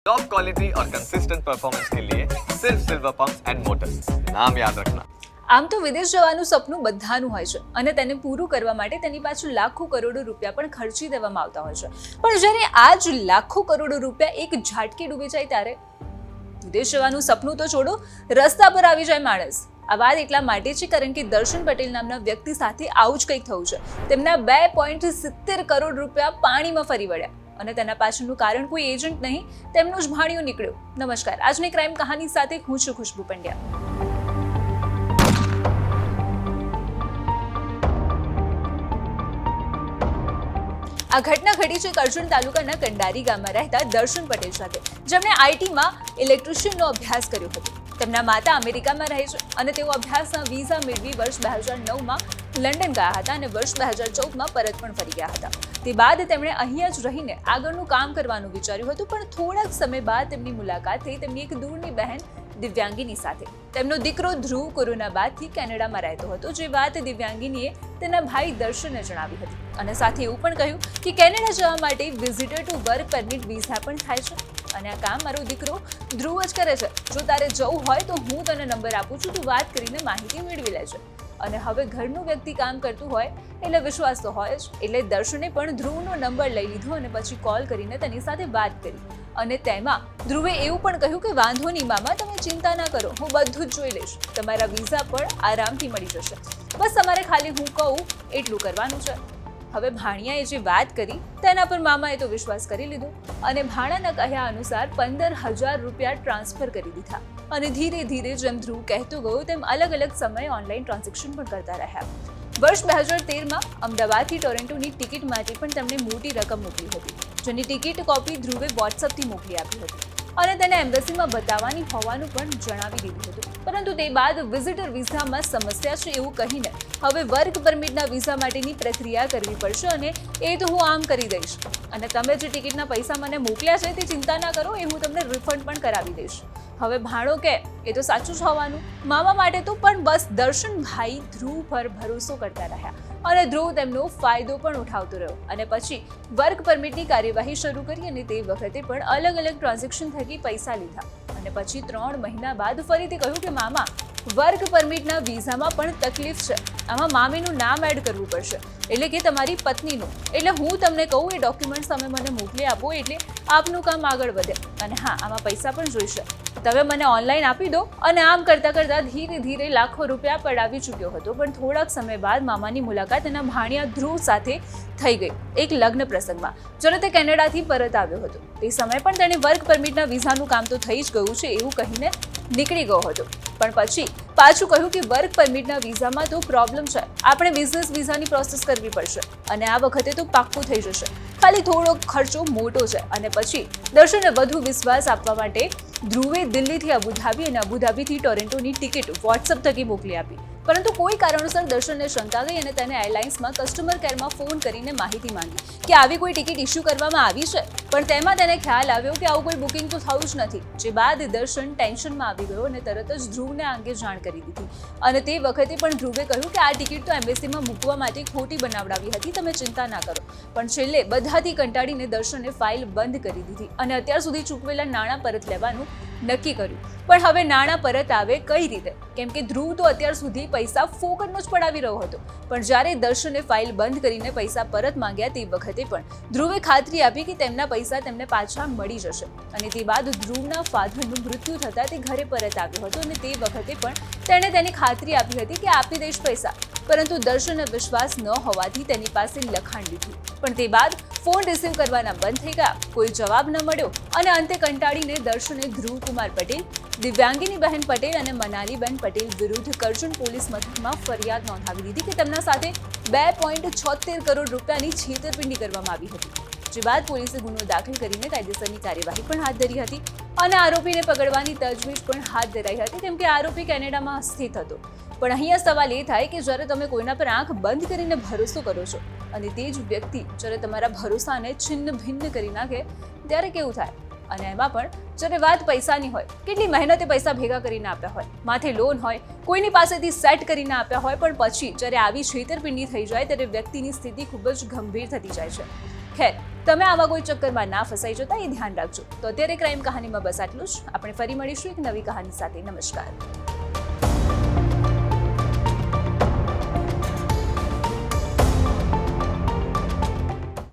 Top quality और consistent performance के लिए सिर्फ सिल्वर पंप्स एंड मोटर्स, नाम याद रखना। આમ તો વિદેશ જવાનું સપનું બધાનું હોય છે અને તેને પૂરું કરવા માટે તેની પાછળ લાખો કરોડો રૂપિયા પણ ખર્ચી દેવામાં આવતા હોય છે, પણ જ્યારે આ જ લાખો કરોડો રૂપિયા એક ઝાટકે ડૂબી જાય ત્યારે વિદેશ જવાનું સપનું તો છોડો, રસ્તા પર આવી જાય માણસ। આ વાત એટલા માટે છે કારણ કે દર્શન પટેલ નામના વ્યક્તિ સાથે આવું જ કંઈક થયું છે। તેમના 2.70 કરોડ રૂપિયા પાણીમાં ફરી વળ્યા અને તેના પાછળનું કારણ કોઈ એજન્ટ નહીં, તેમનો જ ભાણિયો નીકળ્યો। નમસ્કાર, આજની ક્રાઇમ કહાની સાથે હું છું ખુશ્બુ પંડ્યા। આ ઘટના ઘટી છે કરજણ તાલુકાના કંડારી ગામમાં રહેતા દર્શન પટેલ સાથે, જેમણે આઈટીમાં ઇલેક્ટ્રિશિયનનો અભ્યાસ કર્યો હતો। તેમના માતા અમેરિકામાં રહે છે અને તેઓ અભ્યાસના વિઝા મેળવી વર્ષ 2009માં લંડન ગયા હતા અને વર્ષ 2014માં પરત પણ ફરી ગયા હતા। તે બાદ તેમણે અહીંયા જ રહીને આગળનું કામ કરવાનું વિચાર્યું હતું, પણ થોડાક સમય બાદ તેમની મુલાકાત થઈ તેમની એક દૂરની બહેન દિવ્યાંગીની સાથે। તેમનો દીકરો ધ્રુવ કોરોના બાદથી કેનેડામાં રહેતો હતો, જે વાત દિવ્યાંગીનીએ તેના ભાઈ દર્શને જણાવી હતી અને સાથે એવું પણ કહ્યું કે કેનેડા જવા માટે visitor to work permit visa પણ થાય છે અને આ કામ મારો દીકરો ધ્રુવ જ કરે છે। જો તારે જવું હોય તો હું તને નંબર આપું છું, તું વાત કરીને માહિતી મેળવી લેજે। અને હવે ઘરનું વ્યક્તિ કામ કરતું હોય એટલે વિશ્વાસ તો હોય જ, એટલે દર્શને પણ ધ્રુવનો નંબર લઈ લીધો અને પછી કોલ કરીને તેની સાથે વાત કરી અને તેમાં ધ્રુવે એવું પણ કહ્યું કે વાંધો નહીં મામા, તમે ચિંતા ના કરો, હું બધું જ જોઈ લઈશ, તમારા વિઝા પણ આરામથી મળી જશે, બસ તમારે ખાલી હું કહું એટલું કરવાનું છે। હવે ભાણિયાએ જે વાત કરી તેના પર મામાએ તો વિશ્વાસ કરી લીધો અને ભાણાના કહ્યા અનુસાર 15,000 રૂપિયા ટ્રાન્સફર કરી દીધા અને ધીરે ધીરે જેમ ધ્રુવ કહેતો ગયો તેમ અલગ અલગ સમયે ઓનલાઈન ટ્રાન્ઝેક્શન પણ કરતા રહ્યા। વર્ષ 2013માં અમદાવાદથી ટોરેન્ટોની ટિકિટ માટે પણ તેમણે મોટી રકમ મોકલી હતી, જેની ટિકિટ કોપી ધ્રુવે વોટ્સઅપથી મોકલી આપી હતી અને તેને એમ્બેસીમાં બતાવવાની હોવાનું પણ જણાવી દીધું હતું, પરંતુ તે બાદ વિઝિટર વિઝામાં સમસ્યા છે એવું કહીને હવે વર્ક પરમિટના વિઝા માટેની પ્રક્રિયા કરવી પડશે અને એ તો હું આમ કરી દઈશ અને તમે જે ટિકિટના પૈસા મને મોકલ્યા છે તે ચિંતા ના કરો, એ હું તમને રિફંડ પણ કરાવી દઈશ। હવે ભાણો કે એ તો સાચું જ હોવાનું, મામા માટે તો પણ બસ દર્શનભાઈ ધ્રુવ પર ભરોસો કરતા રહ્યા અને ધ્રુવ તેમનો ફાયદો પણ ઉઠાવતો રહ્યો અને પછી વર્ક પરમિટની કાર્યવાહી શરૂ કરી અને તે વખતે પણ અલગ અલગ ટ્રાન્ઝેક્શન થકી પૈસા લીધા અને પછી 3 મહિના બાદ ફરીથી કહ્યું કે મામા, વર્ક પરમિટના વિઝામાં પણ તકલીફ છે, આમાં મામીનું નામ એડ કરવું પડશે, એટલે કે તમારી પત્નીનું, એટલે હું તમને કહું એ ડોક્યુમેન્ટ્સ તમે મને મોકલી આપો એટલે આપનું કામ આગળ વધે અને હા, આમાં પૈસા પણ જોઈશે, તમે મને ઓનલાઈન આપી દો। અને આમ કરતાં કરતાં ધીરે ધીરે લાખો રૂપિયા પડાવી ચૂક્યો હતો, પણ થોડાક સમય બાદ મામાની મુલાકાત તેના ભાણિયા ધ્રુવ સાથે થઈ ગઈ એક લગ્ન પ્રસંગમાં, જ્યારે તે કેનેડાથી પરત આવ્યો હતો। તે સમયે પણ તેણે વર્ક પરમિટના વિઝાનું કામ તો થઈ જ ગયું છે એવું કહીને નીકળી ગયો હતો, પણ પછી પાછું કહ્યું કે વર્ક પરમિટના વિઝામાં તો પ્રોબ્લેમ છે, આપણે બિઝનેસ વિઝાની પ્રોસેસ કરવી પડશે અને આ વખતે તો પાક્કું થઈ જશે, ખાલી થોડો ખર્ચો મોટો છે। અને પછી દર્શને વધુ વિશ્વાસ આપવા માટે ધ્રુવે દિલ્હીથી અબુધાબી અને અબુધાબીથી ટોરેન્ટોની ટિકિટ વોટ્સઅપ થકી મોકલી આપી, પરંતુ કોઈ કારણોસર દર્શનને શંકા ગઈ અને તેને એરલાઇન્સમાં કસ્ટમર કેરમાં ફોન કરીને માહિતી માંગી કે આવી કોઈ ટિકિટ ઇસ્યુ કરવામાં આવી છે, પણ તેમાં તેને ખ્યાલ આવ્યો કે આવું કોઈ બુકિંગ તો થયું જ નથી, જે બાદ દર્શન ટેન્શનમાં આવી ગયો અને તરત જ ધ્રુવને આ અંગે જાણ કરી દીધી અને તે વખતે પણ ધ્રુવે કહ્યું કે આ ટિકિટ તો એમ્બેસીમાં મૂકવા માટે ખોટી બનાવડાવી હતી, તમે ચિંતા ના કરો, પણ છેલ્લે બધાથી કંટાળીને દર્શને ફાઇલ બંધ કરી દીધી અને અત્યાર સુધી ચૂકવેલા નાણાં પરત લેવાનું નક્કી કર્યું। પણ હવે નાણાં પરત આવે કઈ રીતે, કેમ કે ધ્રુવ તો અત્યાર સુધી પૈસા ફોકટનો જ પડાવી રહ્યો હતો, પણ જ્યારે દર્શને ફાઇલ બંધ કરીને પૈસા પરત માંગ્યા તે વખતે પણ ધ્રુવે ખાતરી આપી કે તેમના પૈસા તેમને પાછા મળી જશે અને તે બાદ ધ્રુવના ફાધરનું મૃત્યુ થતાં તે ઘરે પરત આવ્યો હતો અને તે વખતે પણ તેણે તેની ખાતરી આપી હતી કે આપી દઈશ પૈસા, પરંતુ દર્શનને વિશ્વાસ ન હોવાથી તેની પાસે લખાણ લીધું, પણ તે બાદ ફોન રિસીવ કરવાના બંધ થઈ ગયા, કોઈ જવાબ ન મળ્યો અને અંતે કંટાળીને દર્શને ધ્રુવ કુમાર પટેલ, દિવ્યાંગીની બહેન પટેલ અને મનાલીબેન પટેલ વિરુદ્ધ કરજણ પોલીસ મથકમાં ફરિયાદ નોંધાવી દીધી કે તેમના સાથે 2.76 કરોડ રૂપિયાની છેતરપિંડી કરવામાં આવી હતી, જે બાદ પોલીસે ગુનો દાખલ કરીને કાયદેસરની કાર્યવાહી પણ હાથ ધરી હતી અને આરોપીને પકડવાની તજવીજ પણ હાથ ધરાઈ હતી, કેમ કે આરોપી કેનેડામાં સ્થિત હતો। પણ અહીંયા સવાલ એ થાય કે જ્યારે તમે કોઈના પર આંખ બંધ કરીને ભરોસો કરો છો અને તે જ વ્યક્તિ જ્યારે તમારા ભરોસાને છિન્ન ભિન્ન કરી નાખે ત્યારે કેવું થાય, અને એમાં પણ જ્યારે વાત પૈસાની હોય, કેટલી મહેનતે પૈસા ભેગા કરીને આપ્યા હોય, માથે લોન હોય, કોઈની પાસેથી સેટ કરીને આપ્યા હોય, પણ પછી જ્યારે આવી છેતરપિંડી થઈ જાય ત્યારે વ્યક્તિની સ્થિતિ ખૂબ જ ગંભીર થતી જાય છે। ખેર, તમે આવા કોઈ ચક્કરમાં ના ફસાઈ જતા એ ધ્યાન રાખજો. તો અત્યારે ક્રાઇમ કહાનીમાં બસ આટલું જ. આપણે ફરી મળીશું એક નવી કહાની સાથે. નમસ્કાર.